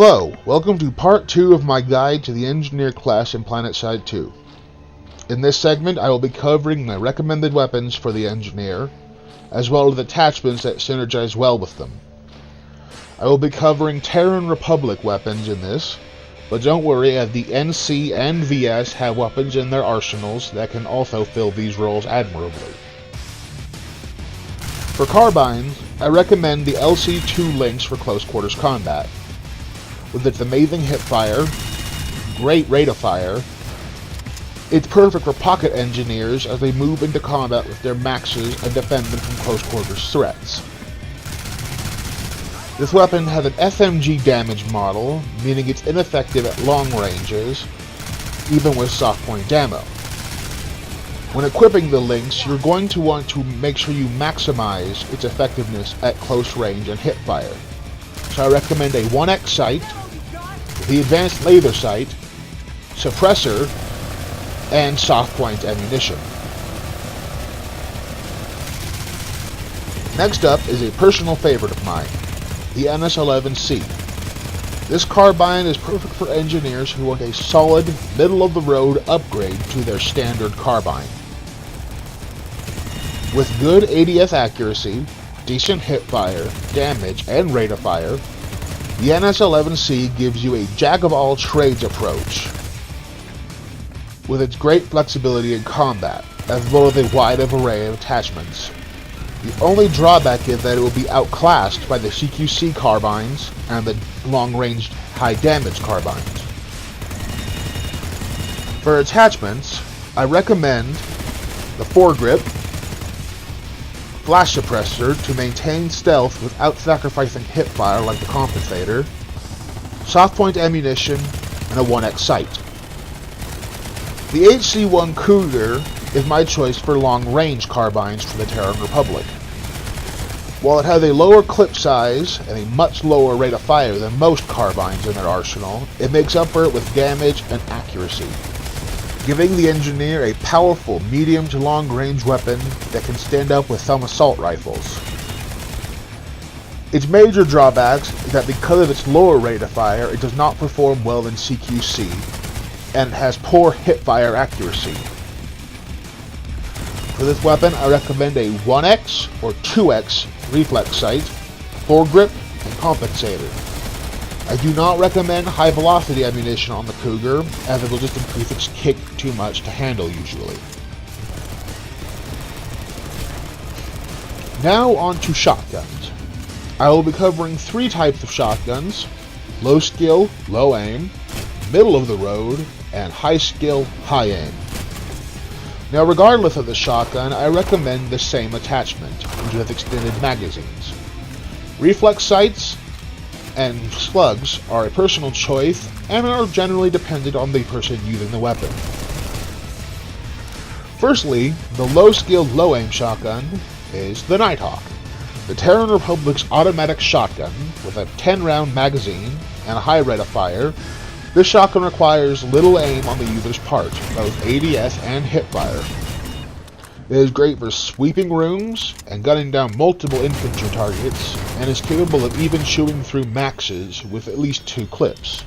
Hello, welcome to part 2 of my guide to the Engineer class in PlanetSide 2. In this segment, I will be covering my recommended weapons for the Engineer, as well as attachments that synergize well with them. I will be covering Terran Republic weapons in this, but don't worry, as the NC and VS have weapons in their arsenals that can also fill these roles admirably. For carbines, I recommend the LC-2 Lynx for close quarters combat. With its amazing hipfire, great rate of fire, it's perfect for pocket engineers as they move into combat with their maxes and defend them from close quarters threats. This weapon has an SMG damage model, meaning it's ineffective at long ranges, even with soft point ammo. When equipping the Lynx, you're going to want to make sure you maximize its effectiveness at close range and hipfire. So I recommend a 1x sight, the advanced laser sight, suppressor, and soft point ammunition. Next up is a personal favorite of mine, the NS-11C. This carbine is perfect for engineers who want a solid, middle-of-the-road upgrade to their standard carbine. With good ADS accuracy, decent hipfire, damage, and rate of fire, the NS-11C gives you a jack-of-all-trades approach, with its great flexibility in combat, as well as a wide array of attachments. The only drawback is that it will be outclassed by the CQC carbines and the long-range, high-damage carbines. For attachments, I recommend the foregrip, flash suppressor to maintain stealth without sacrificing hipfire like the compensator, soft point ammunition, and a 1x sight. The HC-1 Cougar is my choice for long-range carbines for the Terran Republic. While it has a lower clip size and a much lower rate of fire than most carbines in their arsenal, it makes up for it with damage and accuracy, giving the engineer a powerful medium to long range weapon that can stand up with some assault rifles. Its major drawbacks is that because of its lower rate of fire, it does not perform well in CQC, and it has poor hipfire accuracy. For this weapon, I recommend a 1x or 2x reflex sight, foregrip, and compensator. I do not recommend high velocity ammunition on the Cougar, as it will just increase its kick too much to handle usually. Now on to shotguns. I will be covering 3 types of shotguns: low skill, low aim, middle of the road, and high skill, high aim. Now regardless of the shotgun, I recommend the same attachment, which has extended magazines. Reflex sights and slugs are a personal choice and are generally dependent on the person using the weapon. Firstly, the low-skilled, low-aim shotgun is the Nighthawk, the Terran Republic's automatic shotgun with a 10-round magazine and a high rate of fire. This shotgun requires little aim on the user's part, both ADS and hipfire. It is great for sweeping rooms and gunning down multiple infantry targets, and is capable of even chewing through maxes with at least 2 clips.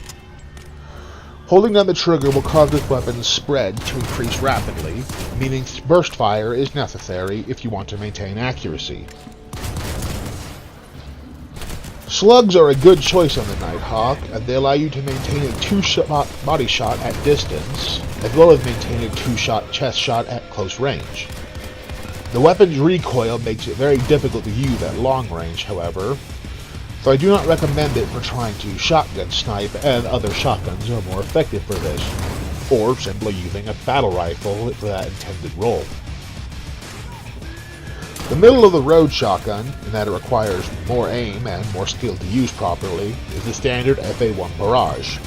Holding down the trigger will cause this weapon's spread to increase rapidly, meaning burst fire is necessary if you want to maintain accuracy. Slugs are a good choice on the Nighthawk, as they allow you to maintain a 2-shot body shot at distance, as well as maintain a 2-shot chest shot at close range. The weapon's recoil makes it very difficult to use at long range, however, so I do not recommend it for trying to shotgun snipe, as other shotguns are more effective for this, or simply using a battle rifle for that intended role. The middle-of-the-road shotgun, in that it requires more aim and more skill to use properly, is the standard FA-1 Barrage.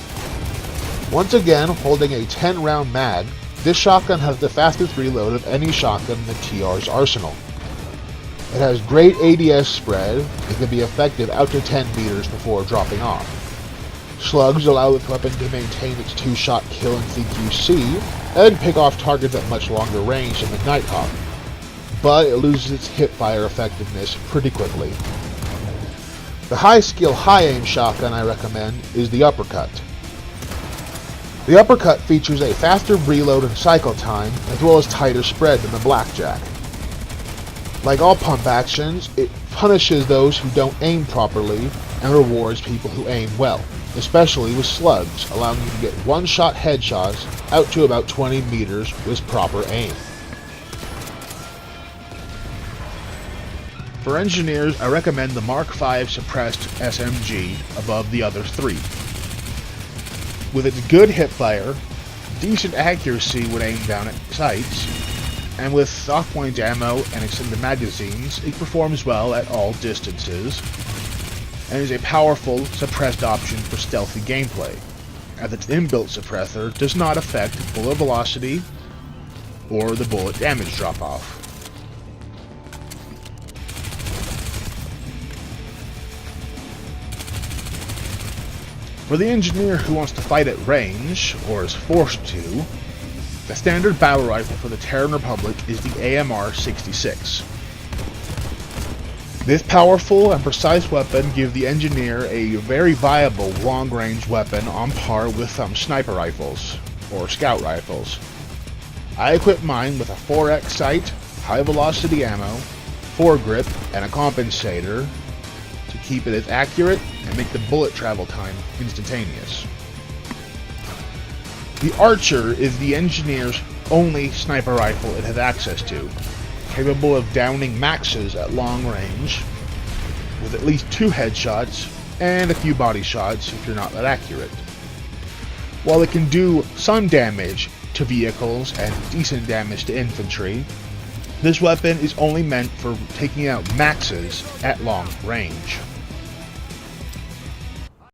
Once again, holding a 10-round mag, this shotgun has the fastest reload of any shotgun in the TR's arsenal. It has great ADS spread and can be effective out to 10 meters before dropping off. Slugs allow this weapon to maintain its 2-shot kill in CQC and pick off targets at much longer range than the Nighthawk, but it loses its hipfire effectiveness pretty quickly. The high-skill, high-aim shotgun I recommend is the Uppercut. The Uppercut features a faster reload and cycle time, as well as tighter spread than the Blackjack. Like all pump actions, it punishes those who don't aim properly and rewards people who aim well, especially with slugs, allowing you to get one-shot headshots out to about 20 meters with proper aim. For engineers, I recommend the Mark V suppressed SMG above the other three. With its good hipfire, decent accuracy when aimed down at sights, and with soft point ammo and extended magazines, it performs well at all distances, and is a powerful suppressed option for stealthy gameplay, as its inbuilt suppressor does not affect bullet velocity or the bullet damage drop-off. For the engineer who wants to fight at range, or is forced to, the standard battle rifle for the Terran Republic is the AMR-66. This powerful and precise weapon gives the engineer a very viable long-range weapon on par with some sniper rifles, or scout rifles. I equipped mine with a 4x sight, high-velocity ammo, foregrip, and a compensator to keep it as accurate and make the bullet travel time instantaneous. The Archer is the engineer's only sniper rifle it has access to, capable of downing maxes at long range, with at least 2 headshots and a few body shots if you're not that accurate. While it can do some damage to vehicles and decent damage to infantry, this weapon is only meant for taking out maxes at long range.